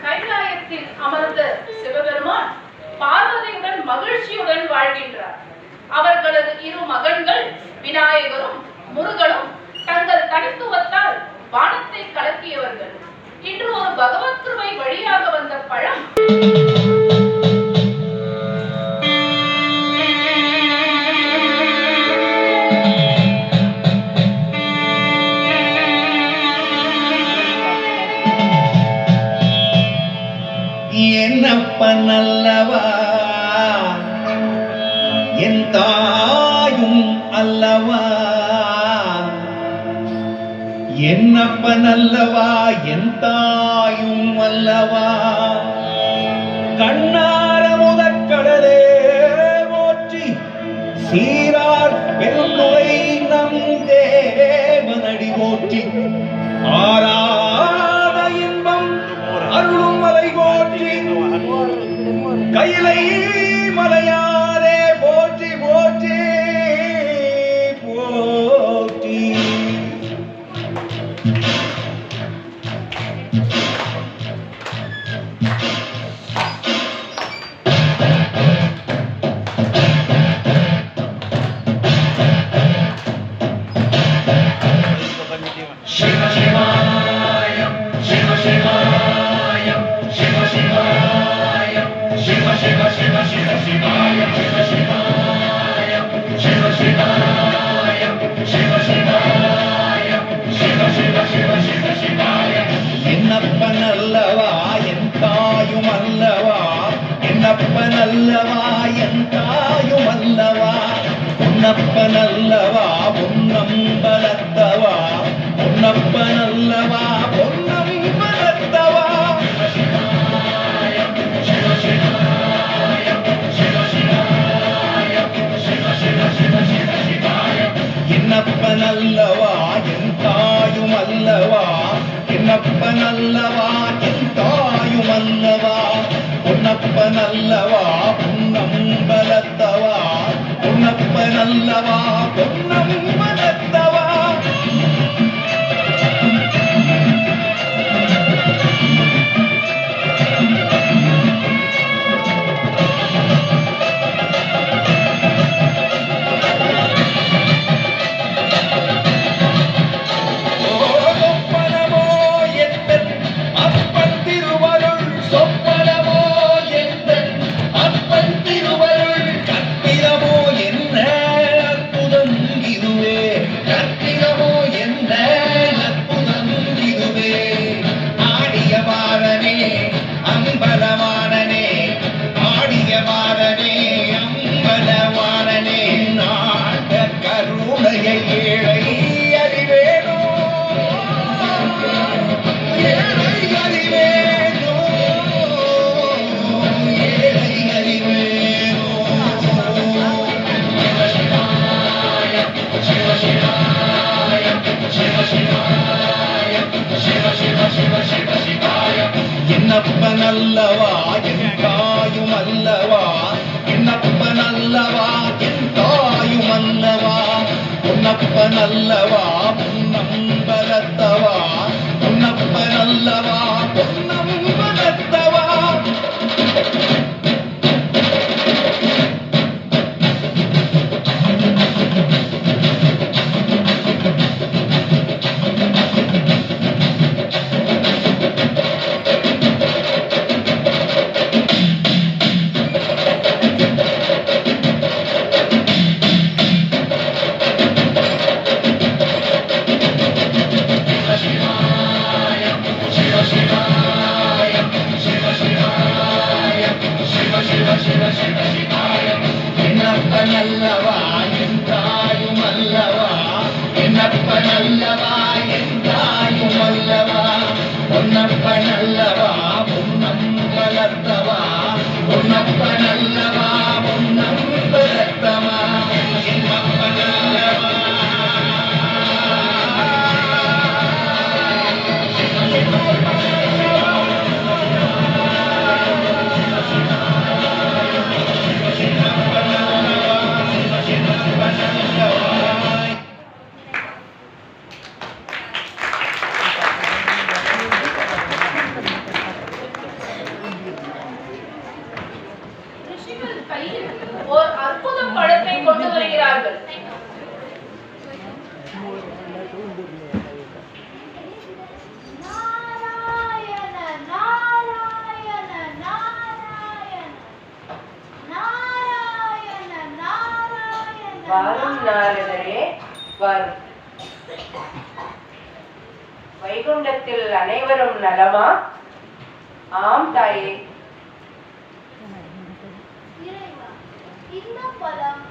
கைலாயத்தில் அமர்ந்த சிவபெருமான் பார்வதியுடன் மகிழ்ச்சியுடன் வாழ்கின்றார். அவர்களது இரு மகன்கள் விநாயகரும் முருகனும் தங்கள் தனித்துவத்தால் வானத்தை கலக்கியவர்கள். இன்று ஒரு பகவத் கிருபை வழியாக வந்த பழம் என்னப்பனல்லவா என் தாயும் அல்லவா, என்னப்பனல்லவா என் தாயும் அல்லவா, கண்ணார முதற்கடலே போற்றி சீரார் பெருந்துரை நம் தேவனடி போற்றி, ஆராத இன்பம் அருளும் மலை போற்றி, கைலை மலையாரே போற்றி போற்றி போற்றி. சிவ சிவாய சிவ சிவாய சிவ சிவாய சிவ சிவ சிவ சிவ சிவாய சிவ சிவாய சிவ சிவாய சிவ சிவாய சிவ சிவ சிவ சிவ சிவாய. என்னப்பன் அல்லவா என் தாயும் அல்லவா, என்னப்பன் அல்லவா என் தாயும் அல்லவா, உன்னப்பன் அல்லவா பொன்னம்பலத்தவா, உன்னப்பன் அல்லவா பொன்னம்பலத்தவா. என்னப்பன் அல்லவா என் தாயும் அல்லவா, என்னப்பன் அல்லவா என் தாயும் அல்லவா, பொன்னப்பன் அல்லவா பொன்னம்பலத்தவா, பொன்னப்பன் அல்லவா பொன்னம்பலத்தவா. என்னப்பன் அல்லவா என் தாயும் அல்லவா, என்னப்பன் அல்லவா என் தாயும் அல்லவா, பொன்னப்பன் அல்லவா பொன்னம்பலத்தவா, பொன்னப்பன் அல்லவா பொன்னம்பலத்தவா. என்னப்பன் அல்லவா என் தாயும் அல்லவா, என்னப்பன் அல்லவா என் தாயும் அல்லவா, பொன்னப்பன் அல்லவா பொன்னம்பலத்தவா, பொன்னப்பன் அல்லவா பொன்னம்பலத்தவா. என்னப்பன் அல்லவா சிவ கையில் ஓர் அற்புத பழத்தை கொண்டு வருகிறார்கள். வாரும் நாரதரே வாரும். வைகுண்டத்தில் அனைவரும் நலமா? ஆம் தாயே. இந்த பழம்